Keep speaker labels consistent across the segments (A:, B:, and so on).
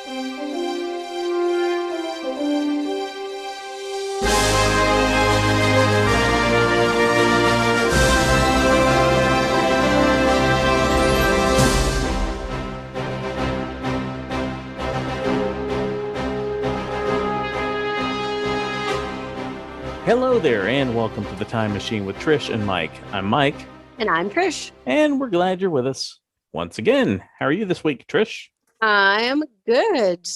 A: Hello there, and welcome to the Time Machine with Trish and Mike. I'm Mike.
B: And I'm Trish.
A: And we're glad you're with us once again. How are you this week, Trish?
B: I am good.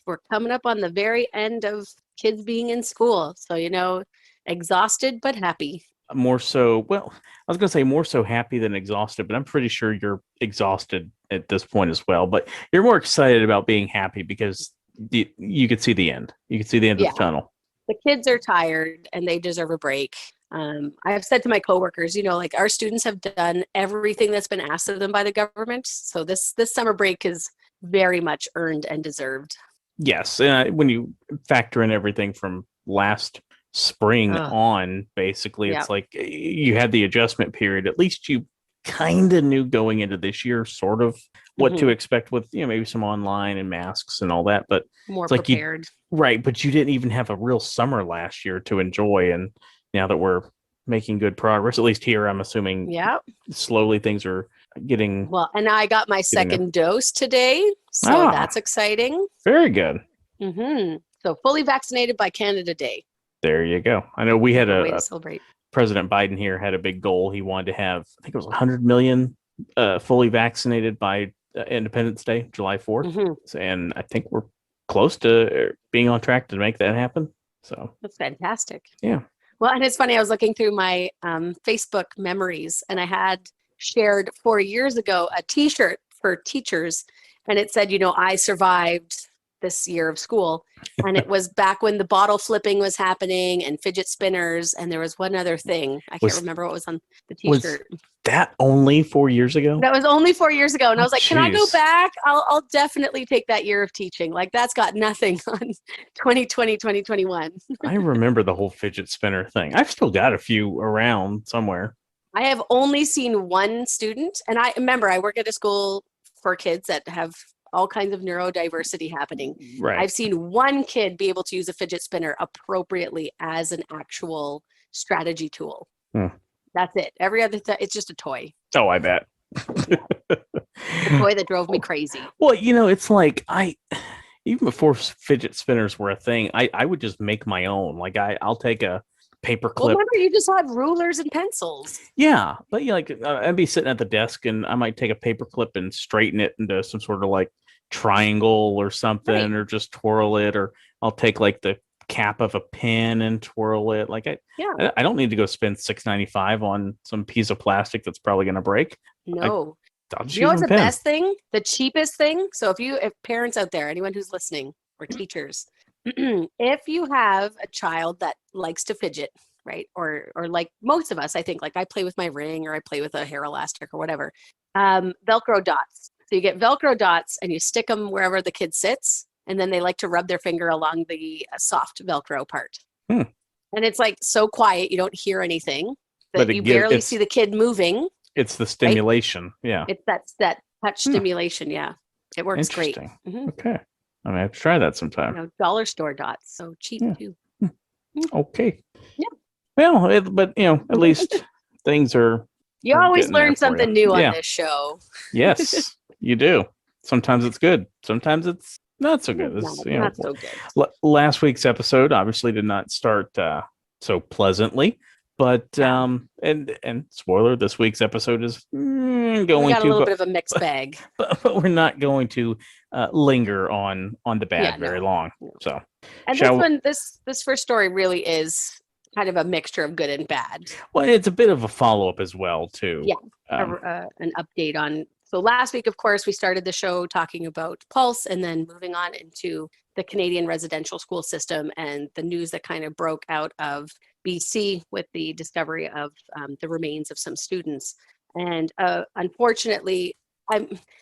B: We're coming up on the very end of kids being in school. So, exhausted but happy.
A: More so, well, I was going to say more so happy than exhausted, but I'm pretty sure you're exhausted at this point as well. But you're more excited about being happy because you could see the end. You could see the end of the tunnel.
B: The kids are tired and they deserve a break. I've said to my coworkers, our students have done everything that's been asked of them by the government. So this summer break is very much earned and deserved.
A: Yes. When you factor in everything from last spring on, basically, it's like you had the adjustment period. At least you kind of knew going into this year sort of what to expect with, maybe some online and masks and all that. But
B: more
A: it's like
B: prepared.
A: Right. But you didn't even have a real summer last year to enjoy. And now that we're making good progress, at least here, I'm assuming slowly things are getting
B: well. And I got my second dose today, so that's exciting.
A: Very good.
B: So fully vaccinated by Canada Day.
A: There you go. I know we had
B: way to celebrate.
A: President Biden here had a big goal. He wanted to have, I think it was 100 million fully vaccinated by Independence Day, July 4th. And I think we're close to being on track to make that happen. So
B: that's fantastic.
A: Yeah.
B: Well, and it's funny, I was looking through my Facebook memories, and I had shared 4 years ago a T-shirt for teachers, and it said, I survived this year of school. And it was back when the bottle flipping was happening and fidget spinners, and there was one other thing. I can't remember what was on the T-shirt.
A: Was that only 4 years ago?
B: That was only 4 years ago. And I was like, can I go back? I'll definitely take that year of teaching. Like, that's got nothing on 2020, 2021.
A: I remember the whole fidget spinner thing. I've still got a few around somewhere.
B: I have only seen one student. And I remember I work at a school for kids that have all kinds of neurodiversity happening.
A: Right.
B: I've seen one kid be able to use a fidget spinner appropriately as an actual strategy tool. That's it. Every other it's just a toy.
A: Oh, I bet.
B: The toy that drove me crazy.
A: Well, it's like even before fidget spinners were a thing, I would just make my own. Like I'll take a paper clip.
B: Well, remember, you just had rulers and pencils.
A: Yeah, but I'd be sitting at the desk and I might take a paper clip and straighten it into some sort of like triangle or something, or just twirl it, or I'll take like the cap of a pen and twirl it. Like I don't need to go spend $6.95 on some piece of plastic that's probably going to break.
B: No. What's the best thing? The cheapest thing? So if parents out there, anyone who's listening, or teachers, if you have a child that likes to fidget, right? Or like most of us, I think, like I play with my ring or I play with a hair elastic or whatever, Velcro dots. So you get Velcro dots and you stick them wherever the kid sits. And then they like to rub their finger along the soft Velcro part. And it's like so quiet, you don't hear anything. But you barely see the kid moving.
A: It's the stimulation. Right? Yeah.
B: It's that touch stimulation. Yeah. It works great.
A: Okay. I might have to try that sometime.
B: Dollar store dots. So cheap too.
A: Okay.
B: Yeah.
A: Well, but at least things are.
B: You always learn something new on this show.
A: Yes, you do. Sometimes it's good. Sometimes it's not so good.
B: Not so good.
A: Last week's episode obviously did not start so pleasantly, but and spoiler, this week's episode is going to
B: a little bit of a mixed bag.
A: But we're not going to linger on the bad very long. So,
B: and this first story really is kind of a mixture of good and bad.
A: Well, it's a bit of a follow-up as well too.
B: Yeah, an update on. So last week, of course, we started the show talking about Pulse, and then moving on into the Canadian residential school system and the news that kind of broke out of BC with the discovery of the remains of some students. And unfortunately,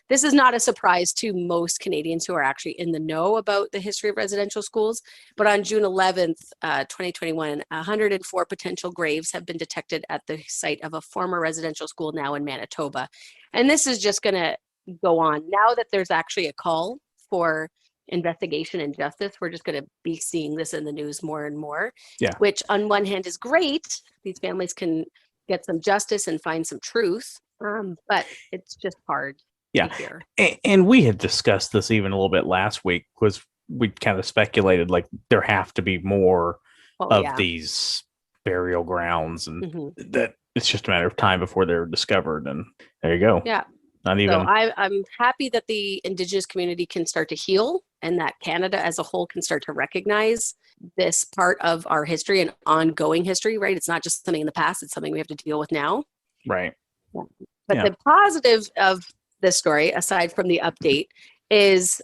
B: this is not a surprise to most Canadians who are actually in the know about the history of residential schools. But on June 11th, 2021, 104 potential graves have been detected at the site of a former residential school now in Manitoba. And this is just going to go on now that there's actually a call for investigation and justice. We're just going to be seeing this in the news more and more,
A: Yeah.
B: which on one hand is great. These families can get some justice and find some truth, but it's just hard
A: Yeah.
B: to hear.
A: And we had discussed this even a little bit last week, was we kind of speculated like there have to be more of these burial grounds, and that it's just a matter of time before they're discovered. And there you go.
B: Yeah.
A: Not even.
B: So I'm happy that the Indigenous community can start to heal, and that Canada as a whole can start to recognize this part of our history and ongoing history, right? It's not just something in the past, it's something we have to deal with now.
A: Right.
B: Yeah. But the positive of this story, aside from the update, is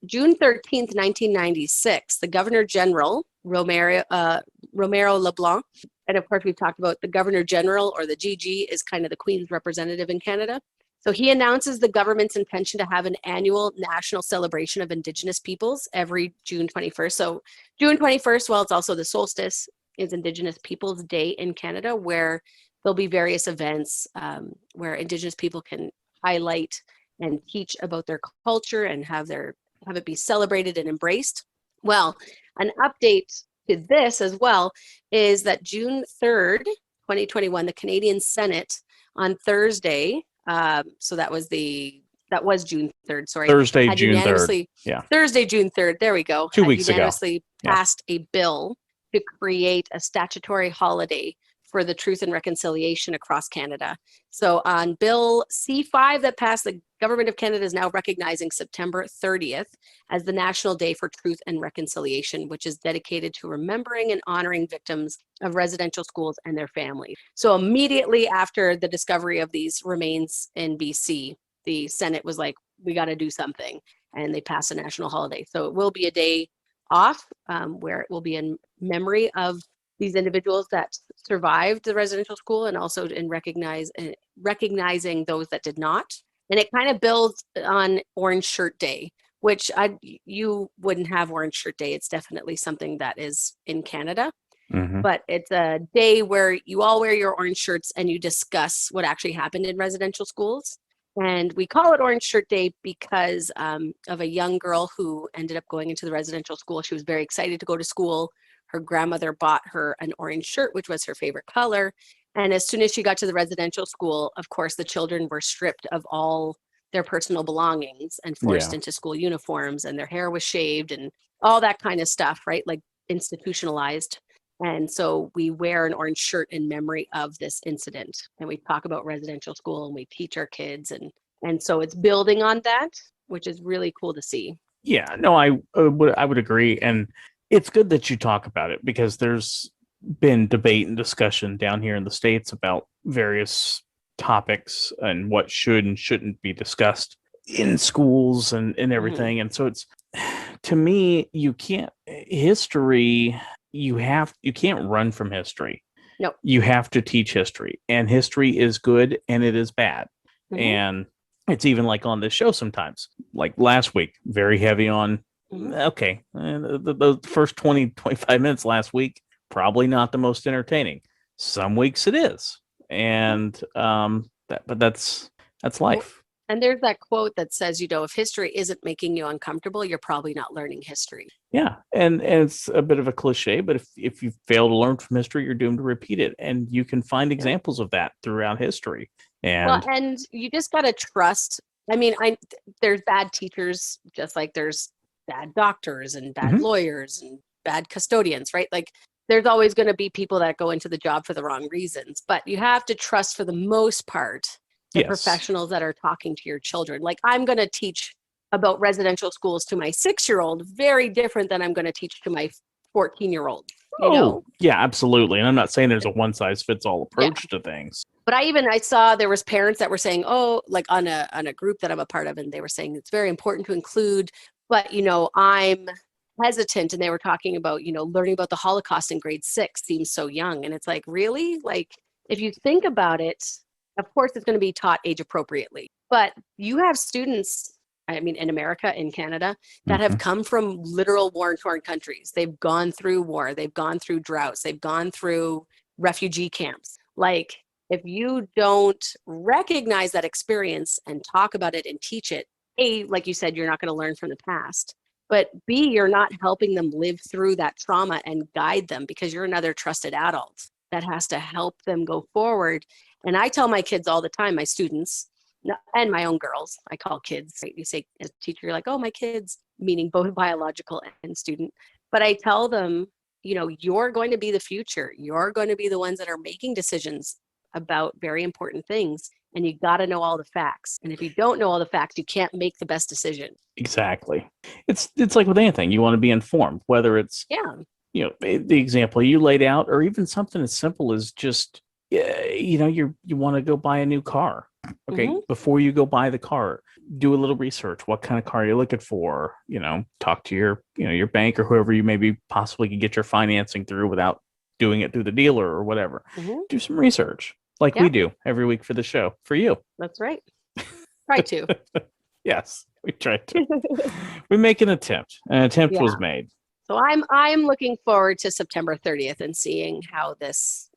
B: June 13th, 1996, the Governor General, Romero LeBlanc, and of course we've talked about the Governor General, or the GG, is kind of the Queen's representative in Canada. So he announces the government's intention to have an annual national celebration of Indigenous peoples every June 21st. So June 21st, well, it's also the solstice, is Indigenous Peoples Day in Canada, where there'll be various events where Indigenous people can highlight and teach about their culture and have it be celebrated and embraced. Well, an update to this as well is that June 3rd, 2021, the Canadian Senate on Thursday, so that was June 3rd, sorry.
A: Thursday, June 3rd.
B: Yeah. Thursday, June 3rd. There we go.
A: 2 weeks ago.
B: Unanimously passed a bill to create a statutory holiday for the Truth and Reconciliation across Canada. So on Bill C5 that passed, the Government of Canada is now recognizing September 30th as the National Day for Truth and Reconciliation, which is dedicated to remembering and honoring victims of residential schools and their families. So immediately after the discovery of these remains in BC, the Senate was like, we got to do something. And they passed a national holiday. So it will be a day off where it will be in memory of these individuals that survived the residential school, and also in recognizing those that did not. And it kind of builds on Orange Shirt Day, which you wouldn't have Orange Shirt Day. It's definitely something that is in Canada. But it's a day where you all wear your orange shirts and you discuss what actually happened in residential schools. And we call it Orange Shirt Day because of a young girl who ended up going into the residential school. She was very excited to go to school. Her grandmother bought her an orange shirt, which was her favorite color. And as soon as she got to the residential school, of course, the children were stripped of all their personal belongings and forced into school uniforms, and their hair was shaved and all that kind of stuff, right? Like institutionalized. And so we wear an orange shirt in memory of this incident. And we talk about residential school and we teach our kids. And so it's building on that, which is really cool to see.
A: Yeah, no, I would agree. And it's good that you talk about it, because there's been debate and discussion down here in the States about various topics and what should and shouldn't be discussed in schools and everything. And so it's, to me, you can't run from history.
B: No.
A: You have to teach history, and history is good and it is bad. And it's even like on this show sometimes, like last week, very heavy on, the first 20-25 minutes last week, probably not the most entertaining. Some weeks it is. And but that's life.
B: And there's that quote that says, if history isn't making you uncomfortable, you're probably not learning history.
A: Yeah. And it's a bit of a cliche, but if you fail to learn from history, you're doomed to repeat it. And you can find examples of that throughout history.
B: And you just got to trust. I mean, there's bad teachers, just like there's bad doctors and bad lawyers and bad custodians, right? Like there's always going to be people that go into the job for the wrong reasons, but you have to trust, for the most part, the professionals that are talking to your children. Like I'm going to teach about residential schools to my 6-year-old, very different than I'm going to teach to my 14-year-old. You know?
A: Yeah, absolutely. And I'm not saying there's a one size fits all approach to things.
B: But I saw there was parents that were saying, like on a group that I'm a part of, and they were saying it's very important to include, but I'm hesitant. And they were talking about, learning about the Holocaust in grade 6 seems so young. And it's like, really? Like, if you think about it, of course it's going to be taught age appropriately. But you have students, I mean, in America, in Canada, that have come from literal war-torn countries. They've gone through war. They've gone through droughts. They've gone through refugee camps. Like, if you don't recognize that experience and talk about it and teach it, like you said, you're not going to learn from the past. but B, you're not helping them live through that trauma and guide them, because you're another trusted adult that has to help them go forward. And I tell my kids all the time, my students, and my own girls, I call kids, right? You say as a teacher, you're like, oh, my kids, meaning both biological and student. But I tell them, you're going to be the future. You're going to be the ones that are making decisions about very important things. And you got to know all the facts. And if you don't know all the facts, you can't make the best decision.
A: Exactly. It's like with anything, you want to be informed, whether it's, the example you laid out, or even something as simple as just, you want to go buy a new car. Okay. Mm-hmm. Before you go buy the car, do a little research. What kind of car you're looking for? Talk to your bank or whoever you maybe possibly can get your financing through without doing it through the dealer or whatever. Mm-hmm. Do some research like we do every week for the show for you.
B: That's right. Try to.
A: Yes, we tried to. We make an attempt. An attempt was made.
B: So I'm looking forward to September 30th and seeing how this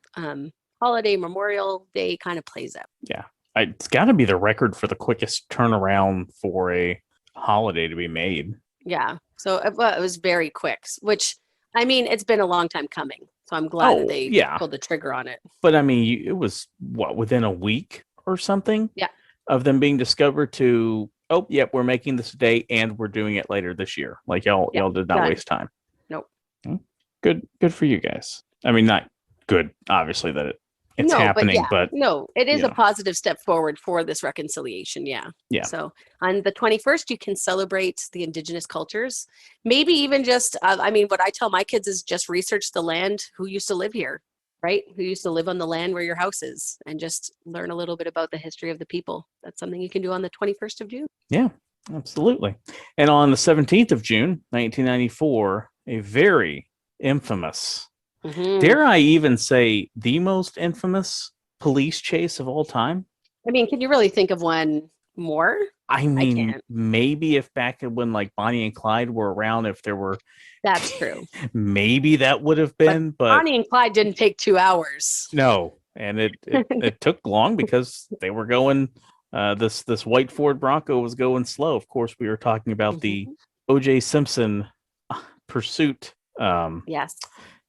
B: holiday Memorial Day kind of plays out.
A: Yeah. It's got to be the record for the quickest turnaround for a holiday to be made.
B: Yeah. So it was very quick, which, I mean, it's been a long time coming. So I'm glad that they pulled the trigger on it.
A: But I mean, it was within a week or something of them being discovered to, we're making this today and we're doing it later this year. Like y'all did not waste time.
B: Nope.
A: Good for you guys. I mean, not good, obviously, that it's happening, but
B: it is a positive step forward for this reconciliation. Yeah. So on the 21st, you can celebrate the indigenous cultures. Maybe even just, what I tell my kids is just research the land, who used to live here, right? Who used to live on the land where your house is, and just learn a little bit about the history of the people. That's something you can do on the 21st of June.
A: Yeah, absolutely. And on the 17th of June, 1994, a very infamous, dare I even say the most infamous police chase of all time?
B: I mean, can you really think of one more?
A: I mean, maybe if back when like Bonnie and Clyde were around, if there were.
B: That's true.
A: Maybe that would have been, but
B: Bonnie and Clyde didn't take 2 hours.
A: No, and it took long because they were going. This white Ford Bronco was going slow. Of course, we were talking about the O.J. Simpson pursuit.
B: Yes.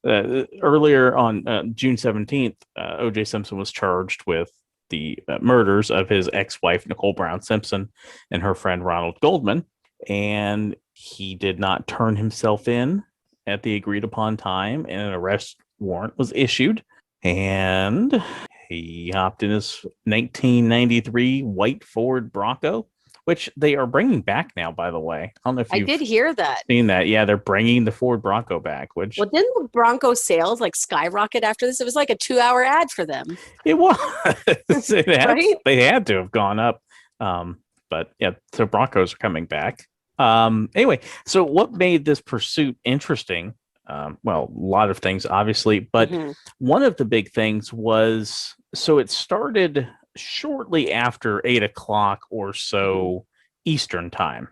A: Earlier on June 17th, O.J. Simpson was charged with the murders of his ex-wife, Nicole Brown Simpson, and her friend Ronald Goldman. And he did not turn himself in at the agreed upon time, and an arrest warrant was issued. And he hopped in his 1993 white Ford Bronco, which they are bringing back now, by the way. I don't know if
B: I did hear that.
A: Seen that. Yeah, they're bringing the Ford Bronco back. Didn't
B: the Bronco sales skyrocket after this? It was like a 2-hour ad for them.
A: It was. Right? They had to have gone up. But yeah, so Broncos are coming back. Anyway, so what made this pursuit interesting? Well, a lot of things, obviously, but one of the big things was, so it started shortly after 8:00 or so Eastern time.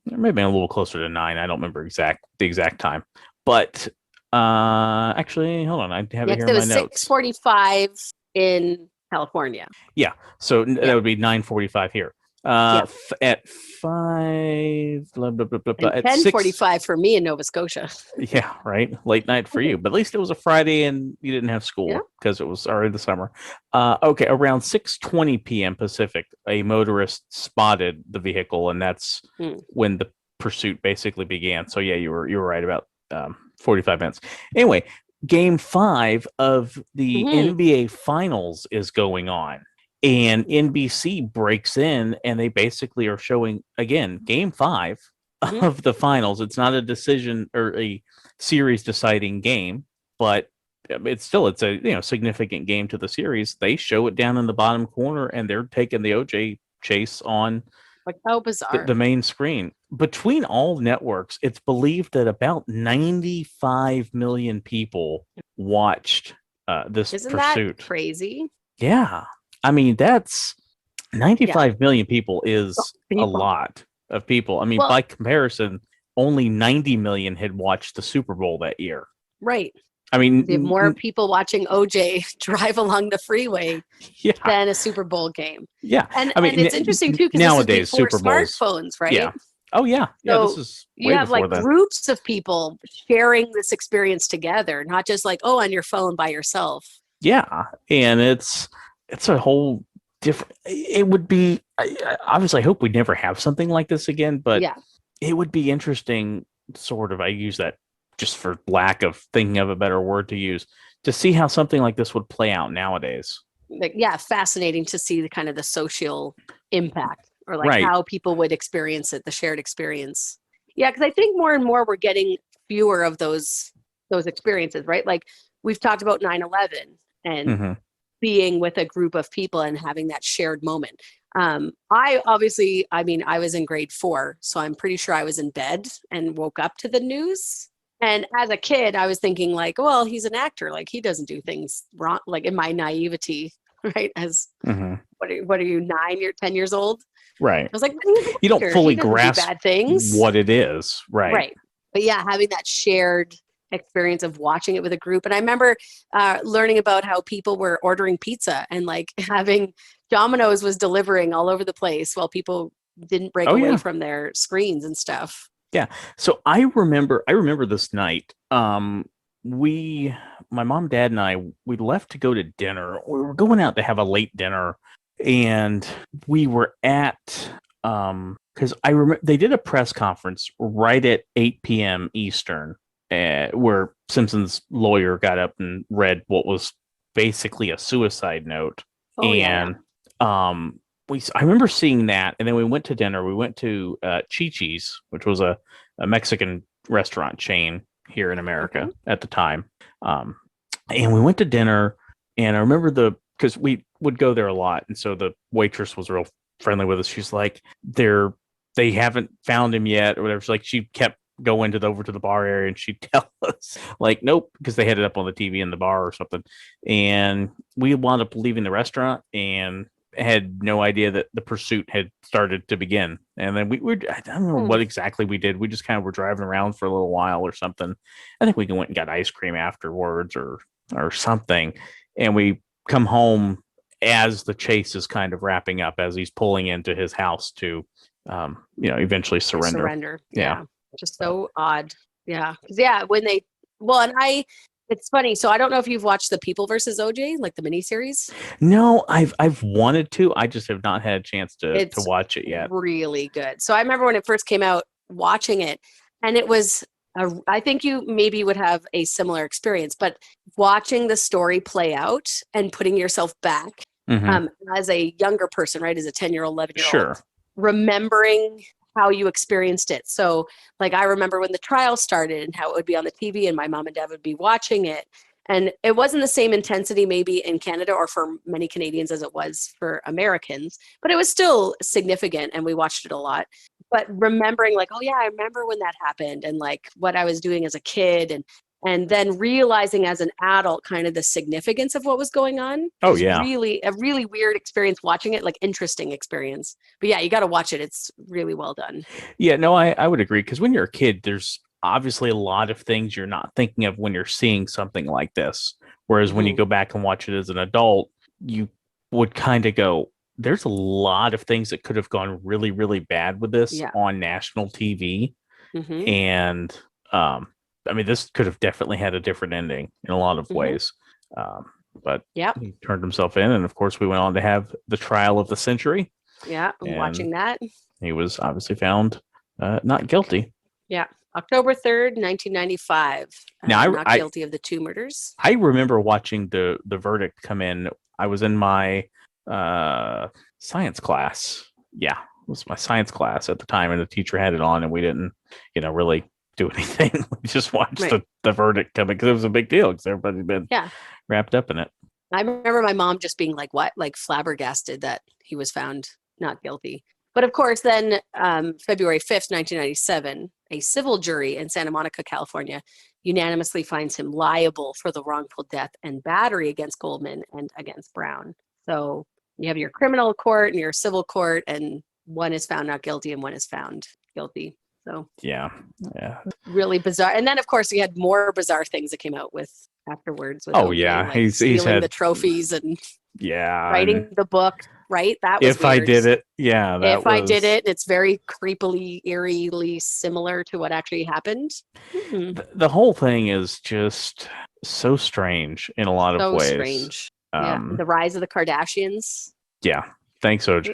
A: Maybe a little closer to 9. I don't remember the exact time, but actually, hold on, I have it here in my notes.
B: 6:45 in California.
A: Yeah, so that would be 9:45 here. At 5, blah, blah, blah, blah, blah,
B: at 10:45 for me in Nova Scotia.
A: Yeah, right. Late night for you, but at least it was a Friday and you didn't have school because it was already the summer. Okay, around 6:20 p.m. Pacific, a motorist spotted the vehicle, and that's when the pursuit basically began. So yeah, you were right about 45 minutes. Anyway, Game 5 of the NBA Finals is going on. And NBC breaks in and they basically are showing, again, Game 5 of the finals. It's not a decision or a series deciding game, but it's a significant game to the series. They show it down in the bottom corner and they're taking the OJ chase on
B: how bizarre.
A: The main screen. Between all networks, it's believed that about 95 million people watched this
B: Isn't
A: pursuit.
B: That crazy?
A: Yeah. I mean, that's 95 million people is a lot of people. I mean, by comparison, only 90 million had watched the Super Bowl that year.
B: Right.
A: I mean,
B: you have more people watching OJ drive along the freeway than a Super Bowl game.
A: Yeah.
B: And it's interesting, too, because nowadays, Super Bowls, smartphones, right?
A: Yeah. Oh yeah, yeah. This
B: So
A: is
B: you
A: way
B: have
A: before
B: like
A: then.
B: groups of people sharing this experience together, not just like, oh, on your phone by yourself.
A: Yeah, and it's a whole different. It would be obviously. I hope we never have something like this again, but
B: Yeah.
A: it would be interesting. Sort of. I use that just for lack of thinking of a better word to use to see how something like this would play out nowadays.
B: Like, yeah, fascinating to see the kind of the social impact or like
A: Right.
B: how people would experience it, the shared experience. Yeah, because I think more and more we're getting fewer of those experiences, right? Like we've talked about 9/11 and
A: Hmm.
B: being with a group of people and having that shared moment. I obviously, I mean, I was in grade 4, so I'm pretty sure I was in bed and woke up to the news. And as a kid, I was thinking like, well, he's an actor, like he doesn't do things wrong. Like in my naivety, right? As
A: Hmm.
B: what are you 9? You're 10 years old.
A: Right.
B: I was like, but he's an
A: You don't
B: actor. He
A: fully
B: doesn't do
A: grasp
B: bad things.
A: what it is. Right.
B: Right. But yeah, having that shared experience of watching it with a group. And I remember learning about how people were ordering pizza and like having Domino's was delivering all over the place while people didn't break
A: Oh
B: away
A: yeah.
B: from their screens and stuff.
A: Yeah. So I remember this night. We my mom, dad, and I we left to go to dinner. We were going out to have a late dinner, and we were at because I remember they did a press conference right at 8 p.m. Eastern, where Simpson's lawyer got up and read what was basically a suicide note.
B: Oh yeah, yeah.
A: And I remember seeing that, and then we went to dinner. We went to Chi-Chi's, which was a Mexican restaurant chain here in
B: Okay.
A: America at the time. Um, and we went to dinner, and I remember because we would go there a lot, and so the waitress was real friendly with us. She's like, they haven't found him yet, or whatever. She's like, she kept going over to the bar area, and she'd tell us like, nope, because they had it up on the TV in the bar or something. And we wound up leaving the restaurant and had no idea that the pursuit had started to begin. And then we were, I don't remember
B: Hmm.
A: what exactly we did. We just kind of were driving around for a little while or something. I think we went and got ice cream afterwards or something. And we come home as the chase is kind of wrapping up, as he's pulling into his house to, eventually surrender.
B: Surrender.
A: Yeah.
B: Yeah. Just so odd. Yeah. 'Cause, yeah, when they well, and it's funny. So I don't know if you've watched the People versus OJ, like the miniseries.
A: No, I've wanted to. I just have not had a chance to
B: It's
A: watch it yet.
B: really good. So I remember when it first came out, watching it, and it was I think you maybe would have a similar experience, but watching the story play out and putting yourself back
A: Hmm.
B: as a younger person, right, as a 10-year-old, 11-year-old,
A: Sure.
B: remembering how you experienced it. So, like, I remember when the trial started and how it would be on the TV, and my mom and dad would be watching it. And it wasn't the same intensity, maybe in Canada or for many Canadians as it was for Americans, but it was still significant and we watched it a lot. But remembering, like, oh, yeah, I remember when that happened and like what I was doing as a kid and then realizing as an adult kind of the significance of what was going on
A: Oh
B: was
A: yeah.
B: really a really weird experience watching it, like interesting experience. But yeah, you got to watch it. It's really well done.
A: Yeah, no, I would agree because when you're a kid, there's obviously a lot of things you're not thinking of when you're seeing something like this. Whereas when you
B: Hmm.
A: go back and watch it as an adult, you would kind of go, there's a lot of things that could have gone really, really bad with this
B: Yeah.
A: on national TV.
B: Hmm.
A: And um, I mean, this could have definitely had a different ending in a lot of
B: Hmm.
A: ways. Um, but
B: Yeah.
A: he turned himself in, and of course, we went on to have the trial of the century,
B: Yeah. I'm
A: and
B: watching that.
A: he was obviously found not guilty.
B: Yeah. October 3rd, 1995.
A: Now,
B: Not guilty of the 2 murders.
A: I remember watching the verdict come in. I was in my uh, science class. Yeah, it was my science class at the time, and the teacher had it on, and we didn't, really do anything. We just watched
B: Right.
A: the verdict come in because it was a big deal because everybody's been
B: Yeah.
A: wrapped up in it.
B: I remember my mom just being like, what? Like flabbergasted that he was found not guilty. But of course, then February 5th, 1997, a civil jury in Santa Monica, California, unanimously finds him liable for the wrongful death and battery against Goldman and against Brown. So you have your criminal court and your civil court, and one is found not guilty and one is found guilty. So
A: Yeah, yeah.
B: really bizarre. And then, of course, we had more bizarre things that came out with afterwards with
A: Oh
B: OJ,
A: yeah,
B: like
A: he's
B: stealing the
A: had
B: trophies and
A: yeah, and
B: writing the book. right? That was
A: If I
B: weird.
A: did it, yeah, that
B: If I did
A: was
B: it, it's very creepily, eerily similar to what actually happened.
A: the whole thing is just so strange in a lot of
B: So
A: ways.
B: strange. Yeah.
A: Um,
B: The rise of the Kardashians.
A: yeah, thanks, OJ.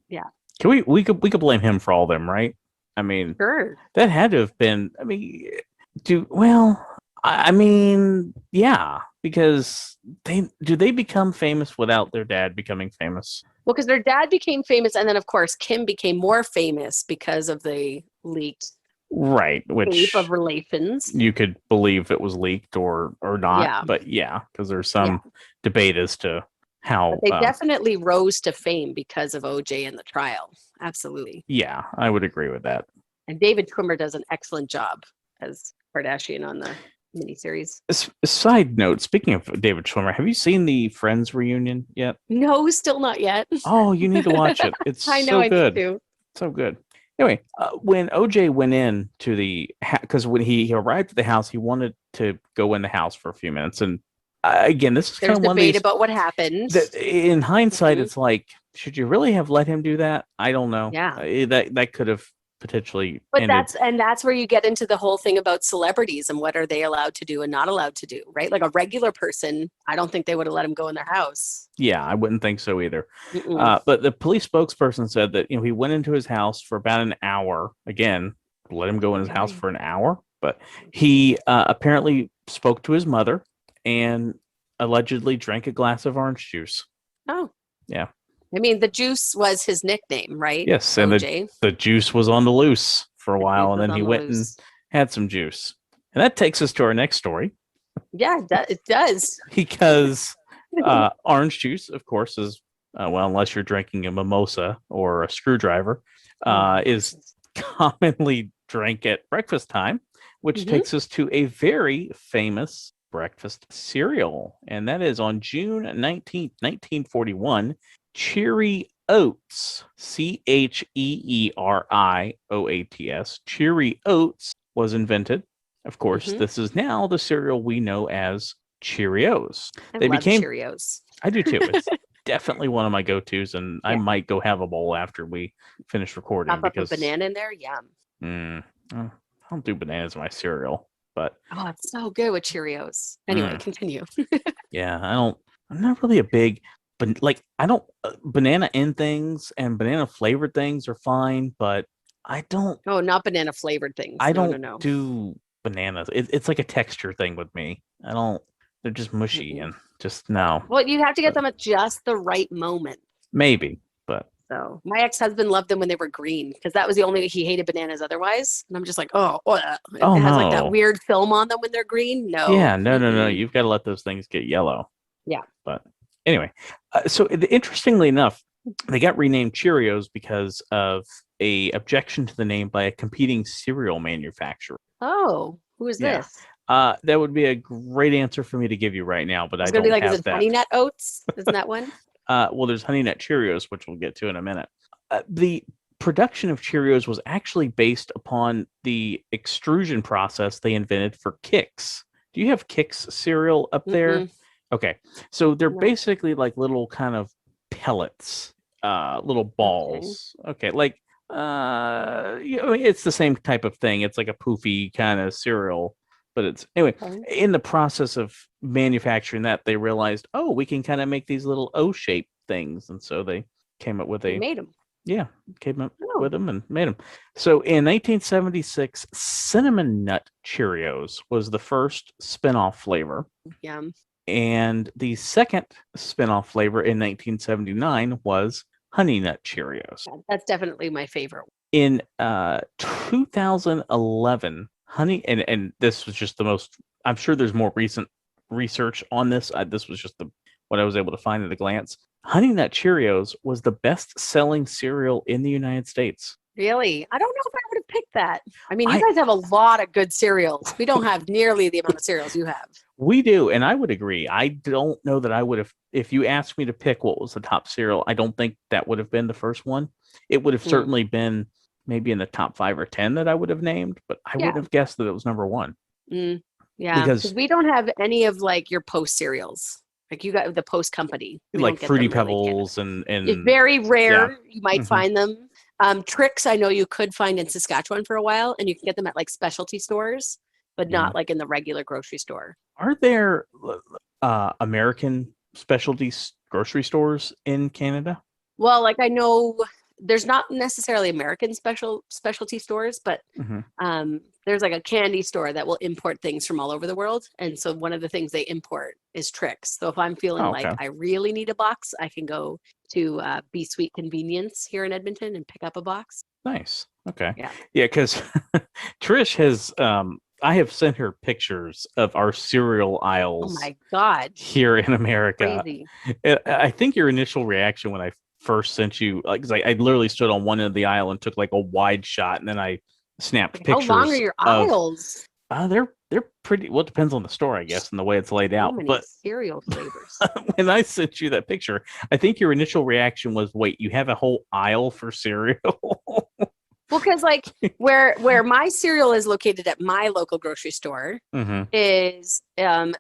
B: Yeah.
A: Can we could blame him for all of them, right? I mean,
B: Sure.
A: that had to have been. I mean, do well. I mean, yeah, because they become famous without their dad becoming famous?
B: Well, because their dad became famous, and then of course Kim became more famous because of the leaked
A: Right,
B: tape of
A: which
B: relations.
A: you could believe it was leaked or not,
B: Yeah.
A: but yeah, because there's
B: Yeah.
A: some debate as to
B: But
A: how.
B: they definitely rose to fame because of OJ and the trial. Absolutely.
A: Yeah, I would agree with that.
B: And David Schwimmer does an excellent job as Kardashian on the miniseries.
A: Side note: speaking of David Schwimmer, have you seen the Friends reunion yet?
B: No, still not yet.
A: Oh, you need to watch it. It's
B: I know
A: so
B: I need
A: good.
B: to.
A: So good. Anyway, when OJ went in to the because when he arrived at the house, he wanted to go in the house for a few minutes. And again, this is kind
B: There's
A: of one of
B: debate
A: these
B: about what happened.
A: that, in hindsight,
B: Mhm.
A: it's like, should you really have let him do that? I don't know.
B: Yeah.
A: That could have potentially
B: But
A: ended.
B: that's where you get into the whole thing about celebrities and what are they allowed to do and not allowed to do, right? Like a regular person, I don't think they would have let him go in their house.
A: Yeah, I wouldn't think so either.
B: Mm-mm.
A: But the police spokesperson said that he went into his house for about an hour. Again, let him go in his house
B: Really?
A: for an hour, but he apparently spoke to his mother and allegedly drank a glass of orange juice.
B: Oh,
A: Yeah.
B: I mean, the juice was his nickname, right?
A: Yes, and
B: OJ.
A: the juice was on the loose for a
B: The juice
A: while, and
B: was
A: then he
B: on the
A: went and
B: loose.
A: had some juice. And that takes us to our next story
B: Yeah, it does.
A: because orange juice, of course, is well, unless you're drinking a mimosa or a screwdriver,
B: Oh,
A: is
B: mimosas.
A: commonly drank at breakfast time, which
B: Mm-hmm.
A: takes us to a very famous breakfast cereal. And that is on June 19th, 1941, Cheery Oats, Cheerioats, Cheery Oats was invented. Of course,
B: Mm-hmm.
A: this is now the cereal we know as Cheerios.
B: I
A: They
B: love
A: became,
B: Cheerios.
A: I do too. It's definitely one of my go-tos, and I
B: Yeah.
A: might go have a bowl after we finish recording
B: Pop up a
A: because
B: banana in there. Yum.
A: I don't do bananas in my cereal, but
B: Oh, it's so good with Cheerios. Anyway,
A: mm,
B: continue.
A: yeah, I don't. I'm not really a big, but like I don't banana in things and banana flavored things are fine, but I don't.
B: Oh, not banana flavored things.
A: I
B: No, no,
A: don't
B: no.
A: do bananas. It's like a texture thing with me. I don't. They're just mushy
B: Mm-mm.
A: and just no.
B: Well, you have to get
A: But
B: them at just the right moment.
A: maybe, but
B: So my ex-husband loved them when they were green because that was the only he hated bananas otherwise. And I'm just like, oh, it
A: oh
B: has like that
A: no.
B: weird film on them when they're green. No.
A: Yeah, no.
B: Mm-mm.
A: You've got to let those things get yellow.
B: Yeah.
A: But anyway, interestingly enough, they got renamed Cheerios because of a objection to the name by a competing cereal manufacturer.
B: Oh, who is
A: Yeah.
B: this?
A: That would be a great answer for me to give you right now, but
B: I
A: I
B: was gonna be
A: don't
B: like, is
A: have
B: it
A: that.
B: Honey Nut Oats? Isn't that one?
A: Well, there's Honey Nut Cheerios, which we'll get to in a minute. The production of Cheerios was actually based upon the extrusion process they invented for Kix. Do you have Kix cereal up there?
B: Mm-mm.
A: Okay, so they're
B: No.
A: basically like little kind of pellets, little
B: Okay.
A: balls. Okay, like it's the same type of thing. It's like a poofy kind of cereal, but it's anyway.
B: Okay.
A: In the process of manufacturing that, they realized, oh, we can kind of make these little O-shaped things, and so they came up with
B: You made them.
A: yeah, came up
B: Oh,
A: with them and made them. So in 1976, cinnamon nut Cheerios was the first spin-off flavor.
B: yum.
A: And the second spin-off flavor in 1979 was Honey Nut Cheerios.
B: Yeah, that's definitely my favorite.
A: In 2011, and this was just the most. I'm sure there's more recent research on this. This was just what I was able to find at a glance. Honey Nut Cheerios was the best-selling cereal in the United States.
B: Really? I don't know if I would have picked that. I mean, you
A: I
B: guys have a lot of good cereals. We don't have nearly the amount of cereals you have.
A: We do, and I would agree. I don't know that I would have, if you asked me to pick what was the top cereal, I don't think that would have been the first one. It would have
B: Mm.
A: certainly been maybe in the top 5 or 10 that I would have named, but I
B: Yeah.
A: wouldn't have guessed that it was number one
B: Mm. Yeah. Because
A: because
B: we don't have any of like your Post cereals. Like you got the Post Company. We
A: Like
B: don't get
A: Fruity
B: them really in Canada.
A: Pebbles and
B: It's very
A: yeah.
B: rare. You might
A: Hmm.
B: find them. Tricks, I know you could find in Saskatchewan for a while, and you can get them at like specialty stores, but
A: Hmm.
B: not like in the regular grocery store.
A: Are there American specialty grocery stores in Canada?
B: Well, like I know there's not necessarily American specialty stores, but
A: Hmm.
B: there's like a candy store that will import things from all over the world. And so one of the things they import is tricks. So if I'm feeling
A: Oh,
B: like
A: okay.
B: I really need a box, I can go to Be Sweet Convenience here in Edmonton and pick up a box.
A: Nice. Okay.
B: Yeah.
A: Yeah, because Trish has I have sent her pictures of our cereal
B: Oh
A: aisles
B: my God.
A: here in America.
B: Crazy.
A: I think your initial reaction when I first sent you, like, 'cause I literally stood on one end of the aisle and took like a wide shot, and then I snapped
B: Like, how long are
A: pictures
B: your
A: of.
B: aisles?
A: They're pretty. Well, it depends on the store, I guess, and the way it's laid
B: So
A: out.
B: many
A: But
B: cereal flavors.
A: when I sent you that picture, I think your initial reaction was, "Wait, you have a whole aisle for cereal?"
B: Well, because like where my cereal is located at my local grocery store
A: Hmm.
B: is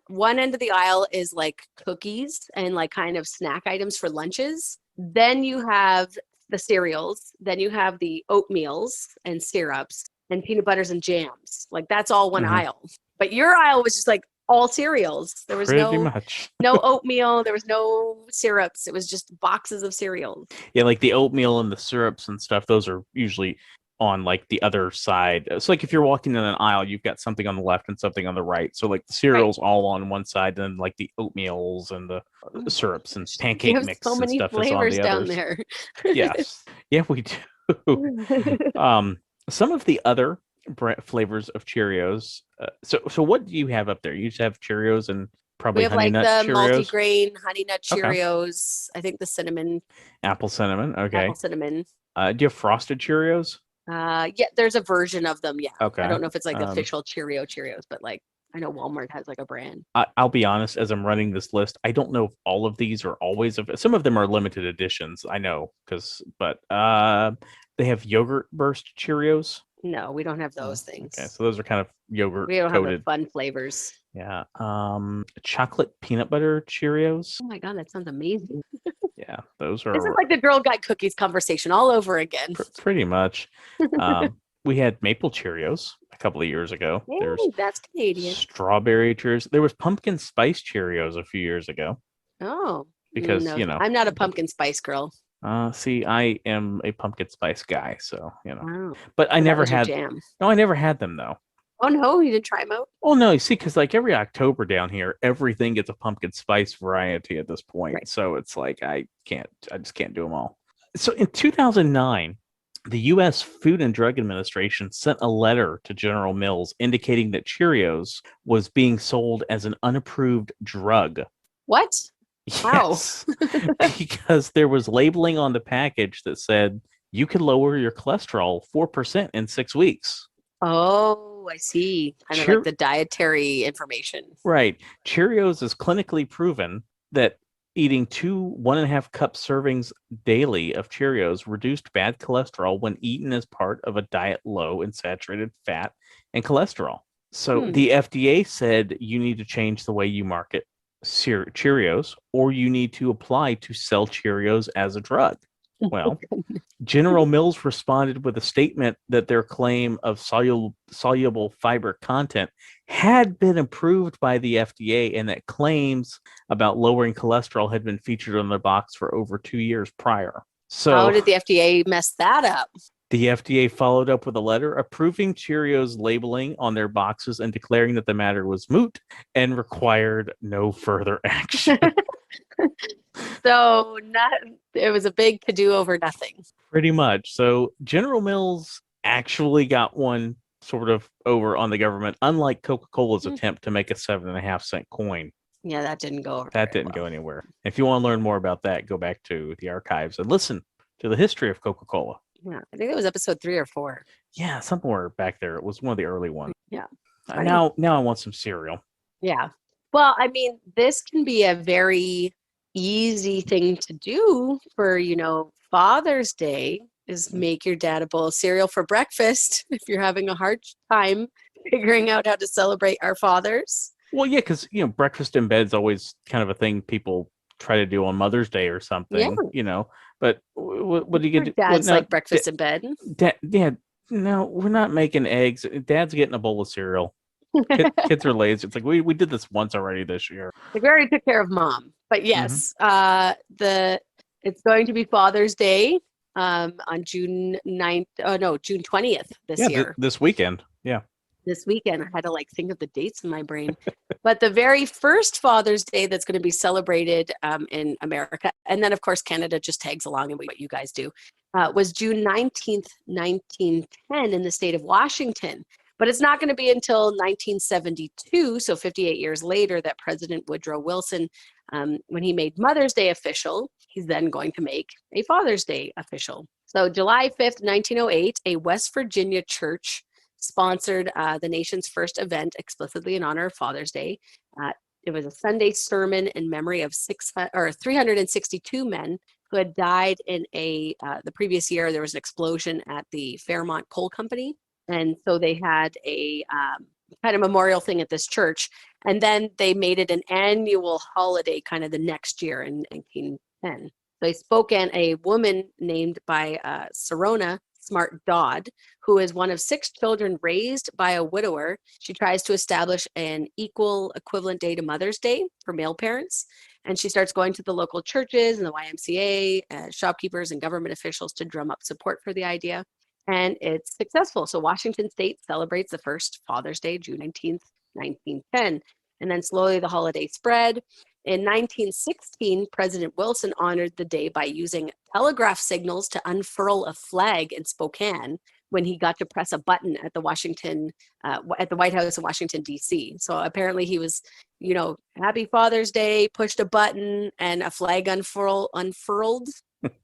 B: one end of the aisle is like cookies and like kind of snack items for lunches. Then you have the cereals, then you have the oatmeals and syrups and peanut butters and jams. Like that's all one
A: Hmm.
B: aisle. But your aisle was just like all cereals. There was
A: Pretty much.
B: no oatmeal, there was no syrups. It was just boxes of cereals.
A: Yeah, like the oatmeal and the syrups and stuff, those are usually on like the other side. So like if you're walking in an aisle, you've got something on the left and something on the right. So like the
B: Right.
A: cereals all on one side, and like the oatmeals and the
B: Oh my
A: syrups and
B: gosh. You
A: pancake
B: have so
A: mix and
B: many
A: stuff is on
B: flavors
A: the
B: down
A: others.
B: there.
A: Yes. Yeah, we do. Um, some of the other flavors of Cheerios. So what do you have up there? You just have Cheerios and
B: We
A: probably
B: have
A: Honey
B: like
A: Nut
B: the
A: Cheerios.
B: multi-grain honey nut
A: Okay.
B: Cheerios. I think the cinnamon,
A: Apple cinnamon.
B: apple
A: Okay.
B: cinnamon.
A: Do you have frosted Cheerios?
B: Yeah, there's a version of them. Yeah. I
A: Okay.
B: don't know if it's like
A: Um,
B: official Cheerios, but like I know Walmart has like a brand.
A: I'll be honest, as I'm running this list, I don't know if all of these are always some of them are limited editions. I know because, but they have yogurt burst Cheerios.
B: No, we don't have
A: Oh,
B: those
A: okay,
B: things.
A: so those are kind of yogurt
B: We don't have the
A: coated.
B: fun flavors.
A: Yeah. Chocolate peanut butter Cheerios.
B: Oh my God, that sounds amazing.
A: Yeah, those
B: This is
A: are
B: like the Girl Guide cookies conversation all over again.
A: pretty much. We had maple Cheerios a couple of years ago. There's
B: Hey, that's Canadian.
A: strawberry Cheerios. There was pumpkin spice Cheerios a few years ago
B: Oh,
A: because
B: no, I'm not a pumpkin spice girl.
A: see, I am a pumpkin spice guy, so
B: Wow.
A: But I
B: So that
A: never
B: was your
A: had.
B: jam.
A: No, I never had them though.
B: Oh no, you didn't try them out?
A: Oh no, you see, because like every October down here, everything gets a pumpkin spice variety at this point.
B: Right.
A: So it's like I just can't do them all. So in 2009, the U.S. Food and Drug Administration sent a letter to General Mills indicating that Cheerios was being sold as an unapproved drug.
B: What? How?
A: Yes, because there was labeling on the package that said you could lower your cholesterol 4% in 6 weeks.
B: Oh, I see. Kind of like
A: Cheer-
B: the dietary information.
A: right. Cheerios is clinically proven that eating 2 1.5 cup servings daily of Cheerios reduced bad cholesterol when eaten as part of a diet low in saturated fat and cholesterol. So
B: Hmm.
A: the FDA said you need to change the way you market Cheerios, or you need to apply to sell Cheerios as a drug. Well, General Mills responded with a statement that their claim of soluble fiber content had been approved by the FDA and that claims about lowering cholesterol had been featured on their box for over 2 years prior.
B: How
A: So
B: did the FDA mess that up?
A: the FDA followed up with a letter approving Cheerios labeling on their boxes and declaring that the matter was moot and required no further action.
B: So not it was a big to do over nothing.
A: Pretty much. So General Mills actually got one sort of over on the government, unlike Coca-Cola's
B: Hmm.
A: attempt to make a 7.5 cent coin.
B: Yeah, that didn't go over
A: That
B: very
A: didn't
B: well.
A: go anywhere. If you want to learn more about that, go back to the archives and listen to the history of Coca-Cola.
B: Yeah, I think it was episode 3 or 4.
A: Yeah, somewhere back there. It was one of the early ones.
B: Yeah. Funny.
A: Now I want some cereal.
B: Yeah. Well, I mean, this can be a very easy thing to do for, Father's Day is make your dad a bowl of cereal for breakfast if you're having a hard time figuring out how to celebrate our fathers.
A: Well, yeah, because breakfast in bed's always kind of a thing people try to do on Mother's Day or
B: Yeah.
A: something. But what do you
B: Your
A: get? What
B: dads
A: now?
B: like breakfast in bed.
A: Yeah, no, we're not making eggs. Dad's getting a bowl of cereal. Kids are lazy. It's like we did this once already this year.
B: Like we already took care of mom. But
A: Hmm.
B: yes, the it's going to be Father's Day on June 9th. Oh no, June 20th this
A: Yeah,
B: year.
A: this weekend. Yeah.
B: This weekend. I had to like think of the dates in my brain. But the very first Father's Day that's going to be celebrated in America, and then of course Canada just tags along in what you guys do, was June 19th, 1910 in the state of Washington. But it's not going to be until 1972, so 58 years later, that President Woodrow Wilson, when he made Mother's Day official, he's then going to make a Father's Day official. So July 5th, 1908, a West Virginia church sponsored the nation's first event explicitly in honor of Father's Day. It was a Sunday sermon in memory of 362 men who had died in the previous year. There was an explosion at the Fairmont Coal Company, and so they had a kind of memorial thing at this church, and then they made it an annual holiday kind of the next year in 1910. They spoke in a woman named by Serona Smart Dodd, who is one of 6 children raised by a widower. She tries to establish an equal equivalent day to Mother's Day for male parents. And she starts going to the local churches and the YMCA, shopkeepers and government officials to drum up support for the idea. And it's successful. So Washington State celebrates the first Father's Day, June 19th, 1910. And then slowly the holiday spread. In 1916, President Wilson honored the day by using telegraph signals to unfurl a flag in Spokane when he got to press a button at the White House in Washington, D.C. So apparently he was, Happy Father's Day, pushed a button, and a flag unfurled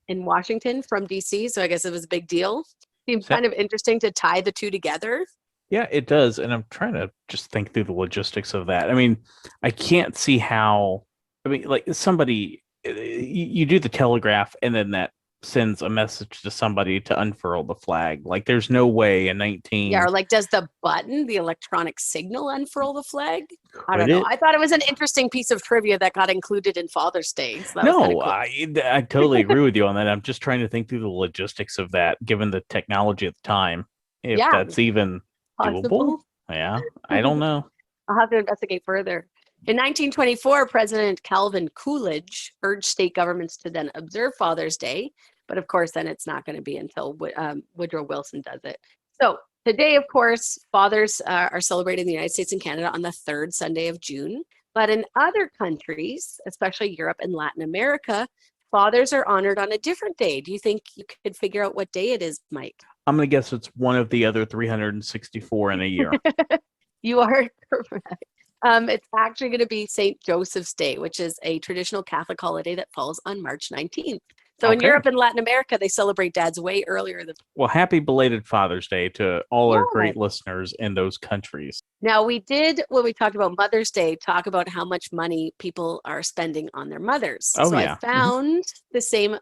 B: in Washington from D.C. So I guess it was a big deal. Seems kind of interesting to tie the two together.
A: Yeah, it does. And I'm trying to just think through the logistics of that. I mean, I can't see how, like somebody, you do the telegraph and then that sends a message to somebody to unfurl the flag. Like there's no way in 19.
B: Yeah, or like does the button, the electronic signal, unfurl the flag? I don't
A: Could
B: know.
A: it?
B: I thought it was an interesting piece of trivia that got included in Father's Day. So that was kind of
A: No,
B: cool.
A: I totally agree with you on that. I'm just trying to think through the logistics of that, given the technology at the time, if
B: Yeah,
A: that's even doable.
B: possible.
A: Yeah, I don't know.
B: I'll have to investigate further. In 1924, President Calvin Coolidge urged state governments to then observe Father's Day. But of course, then it's not going to be until Woodrow Wilson does it. So today, of course, fathers are celebrated in the United States and Canada on the third Sunday of June. But in other countries, especially Europe and Latin America, fathers are honored on a different day. Do you think you could figure out what day it is, Mike?
A: I'm gonna guess it's one of the other 364 in a year.
B: You are correct. It's actually going to be St. Joseph's Day, which is a traditional Catholic holiday that falls on March 19th. So in
A: Okay.
B: Europe and Latin America, they celebrate dads way earlier than.
A: Well, happy belated Father's Day to all our
B: Yeah.
A: great listeners in those countries.
B: Now, we did, when we talked about Mother's Day, talk about how much money people are spending on their mothers.
A: Oh,
B: So
A: yeah.
B: I found the same,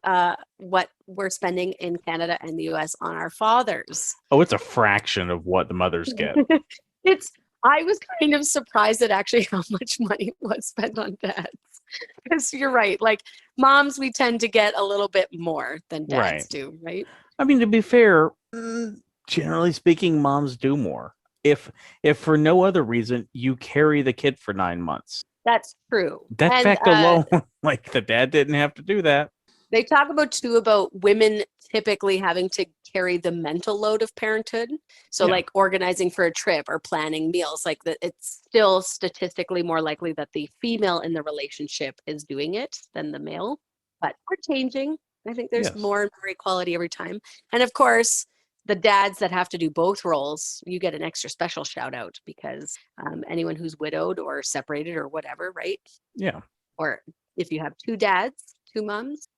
B: what we're spending in Canada and the US on our fathers.
A: Oh, it's a fraction of what the mothers get.
B: I was kind of surprised at actually how much money was spent on dads. Because you're right. Like moms, we tend to get a little bit more than dads
A: Right.
B: do, right?
A: I mean, to be fair, generally speaking, moms do more. If for no other reason, you carry the kid for 9 months.
B: That's true.
A: That
B: And
A: fact alone, like the dad didn't have to do that.
B: they talk about women typically having to carry the mental load of parenthood. So
A: Yeah.
B: like organizing for a trip or planning meals, like that it's still statistically more likely that the female in the relationship is doing it than the male. But we're changing. I think there's
A: Yes.
B: more and more equality every time. And of course, the dads that have to do both roles, you get an extra special shout out because anyone who's widowed or separated or whatever, right?
A: Yeah.
B: Or if you have 2 dads, 2 moms.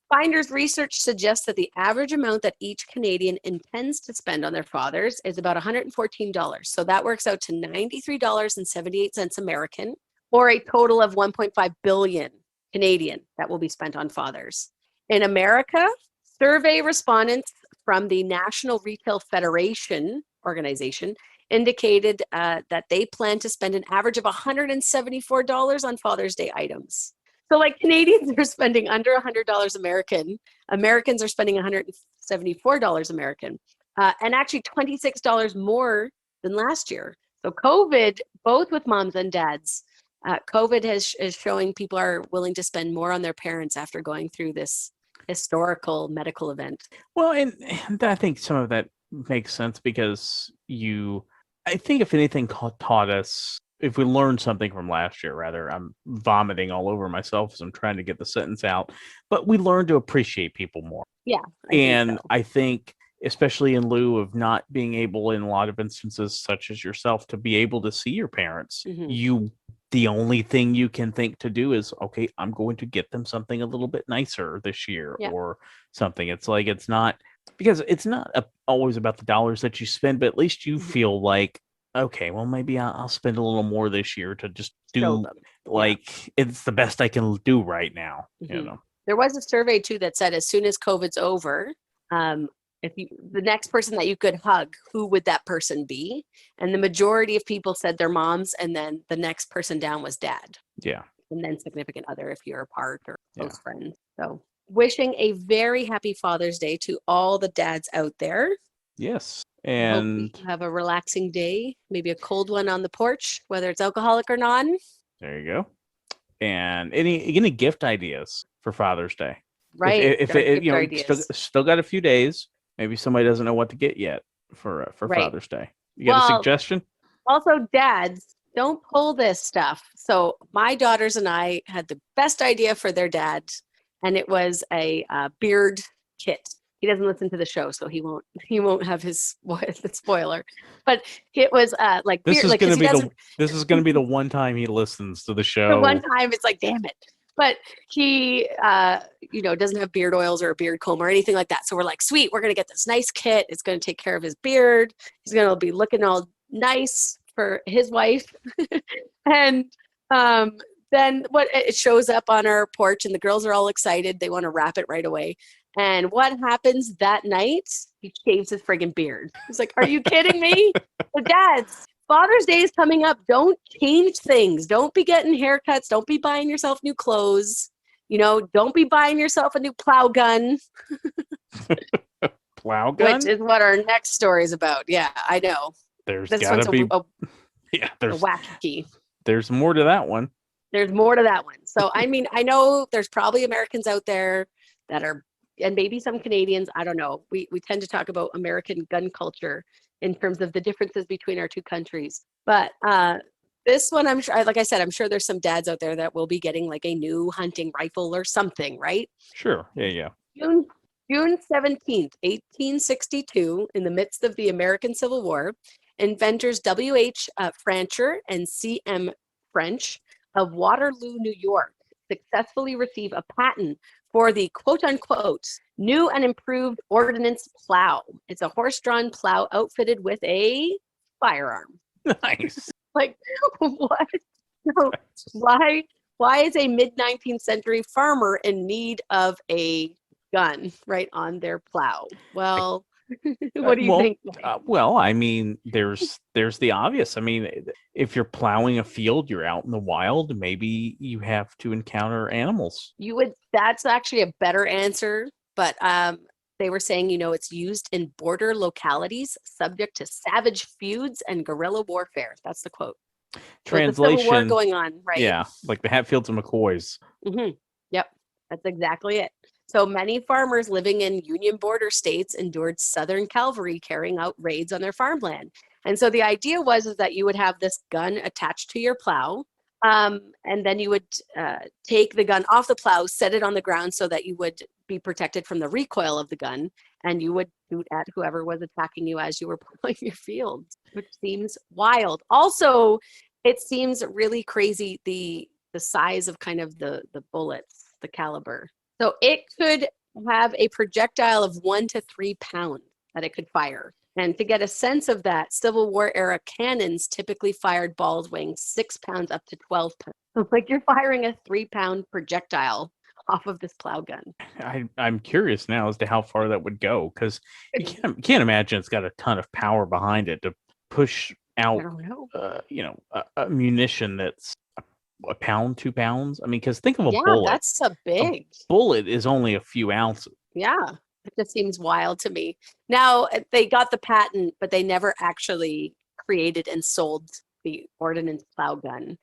B: Finder's research suggests that the average amount that each Canadian intends to spend on their fathers is about $114. So that works out to $93.78 American, or a total of 1.5 billion Canadian that will be spent on fathers. In America, survey respondents from the National Retail Federation organization, indicated that they plan to spend an average of $174 on Father's Day items. So like Canadians are spending under $100 American, Americans are spending $174 American, and actually $26 more than last year. So COVID, both with moms and dads, COVID is showing people are willing to spend more on their parents after going through this historical medical event.
A: Well, and I think some of that makes sense because I think if anything taught us, if we learned something from last year, rather, I'm vomiting all over myself as I'm trying to get the sentence out, but we learned to appreciate people more.
B: Yeah.
A: I think, especially in lieu of not being able, in a lot of instances, such as yourself, to be able to see your parents, the only thing you can think to do is, okay, I'm going to get them something a little bit nicer this year or something. It's like, it's not, because it's not always about the dollars that you spend, but at least you feel like, okay, well, maybe I'll spend a little more this year to just do it's the best I can do right now. You know,
B: there was a survey too that said as soon as COVID's over, if the next person that you could hug, who would that person be? And the majority of people said their moms, and then the next person down was dad.
A: Yeah.
B: And then significant other if you're apart or close friends. So wishing a very happy Father's Day to all the dads out there.
A: Yes.
B: And hope you have a relaxing day, maybe a cold one on the porch, whether it's alcoholic or non.
A: There you go. And any gift ideas for Father's Day?
B: Right.
A: If it, still got a few days. Maybe somebody doesn't know what to get yet for Father's Day. You got a suggestion?
B: Also, dads, don't pull this stuff. So my daughters and I had the best idea for their dad, and it was a beard kit. He doesn't listen to the show, so he won't have his spoiler. But it was like
A: this
B: beard,
A: is
B: like,
A: going to be the one time he listens to the show.
B: The one time it's like, damn it. But he, doesn't have beard oils or a beard comb or anything like that. So we're like, sweet, we're going to get this nice kit. It's going to take care of his beard. He's going to be looking all nice for his wife. And then it shows up on our porch and the girls are all excited. They want to wrap it right away. And what happens that night? He shaves his friggin' beard. He's like, are you kidding me? The dads. Father's Day is coming up. Don't change things. Don't be getting haircuts. Don't be buying yourself new clothes. Don't be buying yourself a new plow gun.
A: Plow gun?
B: Which is what our next story is about. Yeah, I know.
A: There's gotta be
B: there's wacky.
A: There's more to that one.
B: There's more to that one. So, I mean, I know there's probably Americans out there that are, and maybe some Canadians, I don't know. We tend to talk about American gun culture in terms of the differences between our two countries. But this one, I'm sure, like I said, I'm sure there's some dads out there that will be getting like a new hunting rifle or something, right?
A: Sure. Yeah.
B: June 17th, 1862, in the midst of the American Civil War, inventors W.H. Francher and C.M. French of Waterloo, New York, successfully receive a patent for the quote-unquote new and improved ordnance plow. It's a horse-drawn plow outfitted with a firearm.
A: Nice.
B: Like, what? No, why is a mid-19th century farmer in need of a gun right on their plow? Well, what do you think?
A: Well, I mean, there's the obvious. I mean, if you're plowing a field, you're out in the wild, maybe you have to encounter animals.
B: That's actually a better answer, but they were saying, it's used in border localities subject to savage feuds and guerrilla warfare. That's the quote.
A: Translation.
B: So the Civil War going on, right?
A: Yeah, like the Hatfields and McCoys.
B: Mm-hmm. Yep, that's exactly it. So many farmers living in Union border states endured Southern cavalry carrying out raids on their farmland. And so the idea is that you would have this gun attached to your plow, and then you would take the gun off the plow, set it on the ground so that you would be protected from the recoil of the gun, and you would shoot at whoever was attacking you as you were plowing your fields, which seems wild. Also, it seems really crazy the size of kind of the bullets, the caliber. So it could have a projectile of 1 to 3 pounds that it could fire. And to get a sense of that, Civil War era cannons typically fired balls weighing 6 pounds up to 12 pounds. So like you're firing a 3-pound projectile. off of this plow gun.
A: I'm curious now as to how far that would go, because you can't imagine it's got a ton of power behind it to push
B: I
A: out,
B: don't know.
A: a munition that's a pound, 2 pounds. I mean, because think of a
B: Yeah,
A: bullet.
B: that's a
A: A
B: big.
A: bullet is only a few ounces.
B: Yeah, it just seems wild to me. Now, they got the patent, but they never actually created and sold the ordnance plow gun.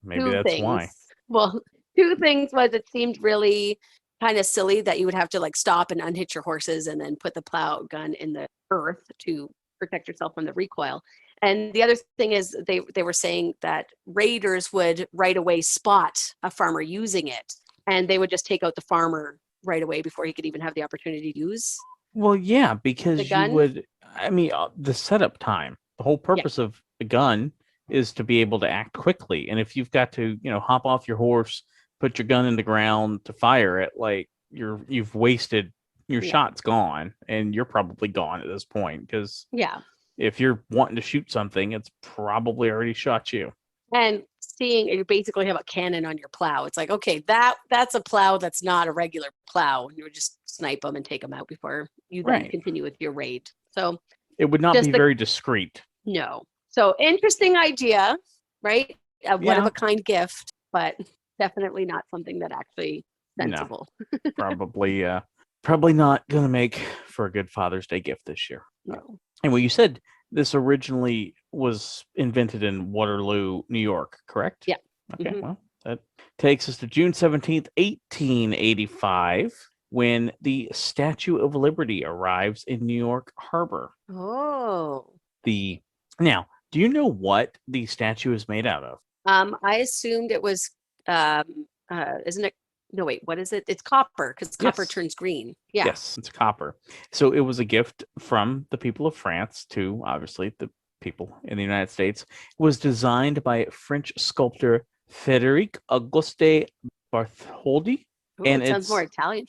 A: Maybe
B: Two
A: that's
B: things.
A: why.
B: Well, two things was it seemed really kind of silly that you would have to like stop and unhitch your horses and then put the plow gun in the earth to protect yourself from the recoil. And the other thing is they were saying that raiders would right away spot a farmer using it, and they would just take out the farmer right away before he could even have the opportunity to use
A: Well, yeah,
B: the
A: because you
B: gun.
A: would, I mean, the setup time, the whole
B: Yeah,
A: purpose of a gun is to be able to act quickly. And if you've got to, hop off your horse, put your gun in the ground to fire it, like you've wasted your
B: yeah,
A: shot's gone and you're probably gone at this point. Because
B: yeah.
A: if you're wanting to shoot something, it's probably already shot you.
B: And seeing you basically have a cannon on your plow. It's like, okay, that's a plow that's not a regular plow. You would just snipe them and take them out before you then
A: Right.
B: continue with your raid. So
A: It would not
B: just
A: be
B: the
A: very discreet.
B: no. So interesting idea, right? A one of
A: Yeah.
B: a kind gift, but definitely not something that actually
A: No,
B: sensible.
A: probably not going to make for a good Father's Day gift this year.
B: No.
A: And well, you said this originally was invented in Waterloo, New York, correct?
B: Yeah.
A: Okay,
B: Mhm.
A: well, that takes us to June 17th, 1885, when the Statue of Liberty arrives in New York Harbor.
B: Oh.
A: The Now, do you know what the statue is made out of?
B: I assumed it was isn't it no wait, what is it? It's copper because copper
A: Yes.
B: turns green. Yeah.
A: Yes, it's copper. So it was a gift from the people of France to obviously the people in the United States. It was designed by French sculptor Frédéric Auguste Bartholdi,
B: Oh,
A: and
B: it sounds more
A: its
B: Italian.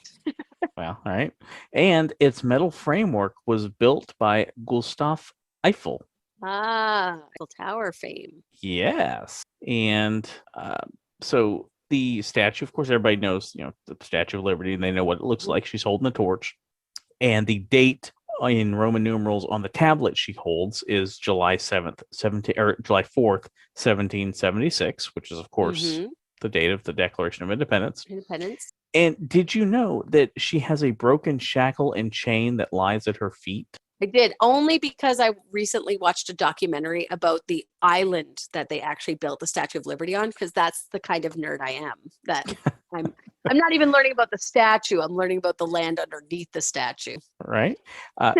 A: well, all right, and its metal framework was built by Gustave Eiffel.
B: Ah, Eiffel Tower fame.
A: Yes, and so the statue, of course, everybody knows, the Statue of Liberty, and they know what it looks like. She's holding a torch, and the date in Roman numerals on the tablet she holds is July 4th, 1776, which is, of course,
B: Mm-hmm.
A: the date of the Declaration of Independence.
B: Independence.
A: And did you know that she has a broken shackle and chain that lies at her feet?
B: I did only because I recently watched a documentary about the island that they actually built the Statue of Liberty on, because that's the kind of nerd I am. That I'm not even learning about the statue. I'm learning about the land underneath the statue.
A: Right.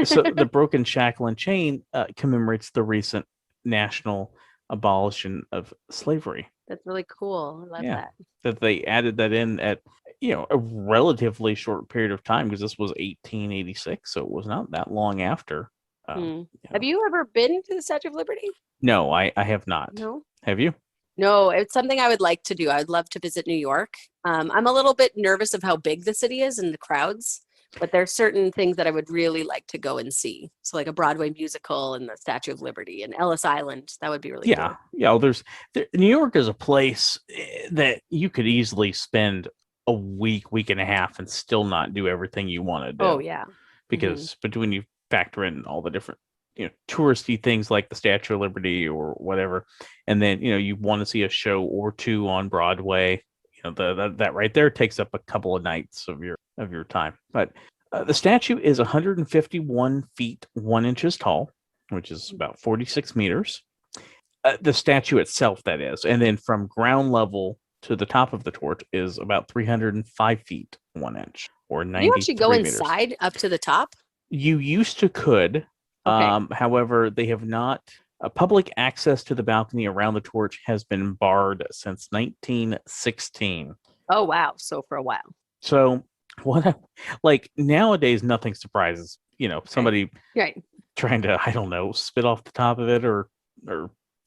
A: So the broken shackle and chain commemorates the recent national abolition of slavery.
B: That's really cool. I love
A: Yeah,
B: that.
A: that they added that in at a relatively short period of time, because this was 1886, so it was not that long after.
B: Hmm.
A: Yeah.
B: Have you ever been to the Statue of Liberty?
A: No, I have not.
B: No.
A: Have you?
B: No, it's something I would like to do. I'd love to visit New York. I'm a little bit nervous of how big the city is and the crowds, but there's certain things that I would really like to go and see. So, like a Broadway musical and the Statue of Liberty and Ellis Island. That would be really
A: Yeah,
B: cool.
A: yeah. Well, New York is a place that you could easily spend a week and a half and still not do everything you want to do.
B: Oh, yeah.
A: Because between you factor in all the different touristy things like the Statue of Liberty or whatever, and then you want to see a show or two on Broadway, that right there takes up a couple of nights of your time. But the statue is 151 feet 1 inches tall, which is about 46 meters. The statue itself, that is, and then from ground level to the top of the torch is about 305 feet 1 inch, or
B: Can you actually
A: 93
B: go
A: meters.
B: inside up to the top?
A: You used to could.
B: Okay.
A: However, they have not. Public access to the balcony around the torch has been barred since 1916.
B: Oh, wow. So for a while.
A: So like nowadays, nothing surprises somebody
B: Right.
A: trying to, I don't know, spit off the top of it or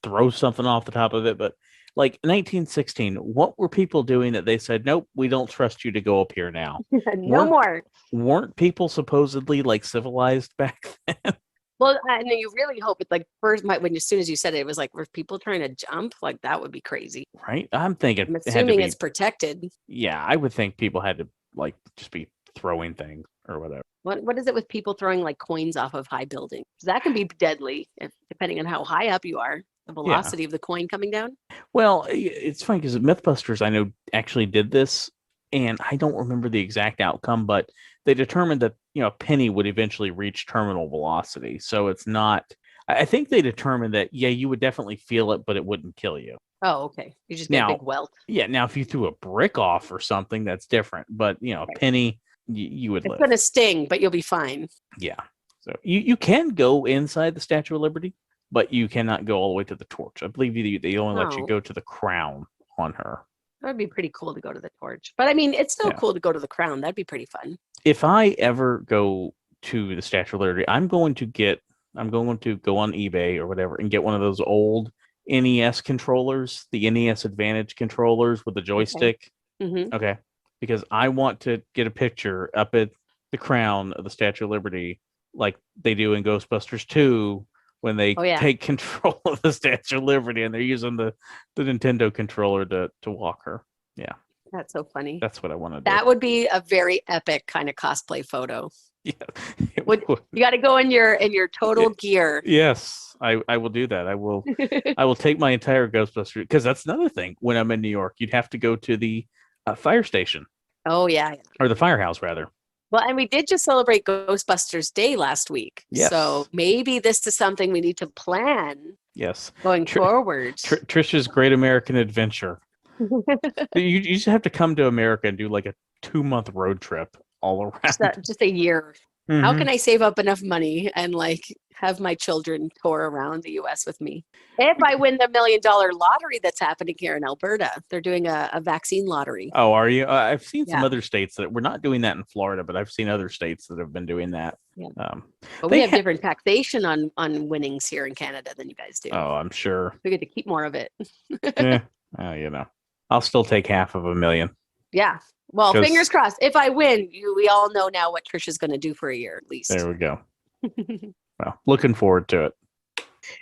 A: throw something off the top of it. But like 1916, what were people doing that they said, nope, we don't trust you to go up here now?
B: No more.
A: Weren't people supposedly like civilized back then?
B: Well, I know you really hope it like first when as soon as you said it, it was like, were people trying to jump? Like that would be crazy.
A: right? I'm thinking
B: I'm
A: it had to
B: assuming
A: be,
B: it's protected.
A: yeah, I would think people had to like just be throwing things or whatever.
B: What is it with people throwing like coins off of high buildings? That can be deadly if, depending on how high up you are, the
A: Yeah.
B: velocity of the coin coming down.
A: Well, it's funny because Mythbusters, I know, actually did this, and I don't remember the exact outcome, but they determined that a penny would eventually reach terminal velocity. So it's not. I think they determined that yeah, you would definitely feel it, but it wouldn't kill you.
B: Oh, okay. You just get a
A: Now,
B: big welt.
A: yeah, now if you threw a brick off or something, that's different. But a
B: Right.
A: penny, you would
B: It's
A: live.
B: going to sting, but you'll be fine.
A: Yeah. So you can go inside the Statue of Liberty, but you cannot go all the way to the torch. I believe they only let you
B: Oh,
A: go to the crown on her.
B: that would be pretty cool to go to the torch. But I mean, it's still
A: Yeah.
B: cool to go to the crown. That'd be pretty fun.
A: If I ever go to the Statue of Liberty, I'm going to go on eBay or whatever and get one of those old NES controllers, the NES Advantage controllers with the joystick.
B: Hmm.
A: Okay. Because I want to get a picture up at the crown of the Statue of Liberty, like they do in Ghostbusters 2 when they
B: Oh, yeah.
A: take control of the Statue of Liberty and they're using the Nintendo controller to walk her. Yeah.
B: That's so funny.
A: That's what I want to do.
B: That would be a very epic kind of cosplay photo.
A: Yeah.
B: You got to go in your total gear.
A: Yes, I will do that. I will take my entire Ghostbuster because that's another thing. When I'm in New York, you'd have to go to the fire station
B: Oh, yeah.
A: or the firehouse rather.
B: Well, and we did just celebrate Ghostbusters Day last week.
A: Yes.
B: So maybe this is something we need to plan
A: Yes.
B: going forward.
A: Trisha's Great American Adventure. You just have to come to America and do like a 2-month road trip all around.
B: Just a year.
A: Mhm.
B: How can I save up enough money and like have my children tour around the US with me? If I win the $1 million lottery that's happening here in Alberta, they're doing a vaccine lottery.
A: Oh, are you? I've seen some
B: Yeah.
A: other states that we're not doing that in Florida, but I've seen other states that have been doing that.
B: Yeah.
A: they
B: But we have different taxation on winnings here in Canada than you guys do.
A: Oh, I'm sure.
B: We get to keep more of it.
A: I'll still take half of $1 million.
B: Yeah. Well,
A: 'Cause-
B: fingers crossed. If I win, we all know now what Trisha's going to do for a year at least.
A: There we go. Well, looking forward to it.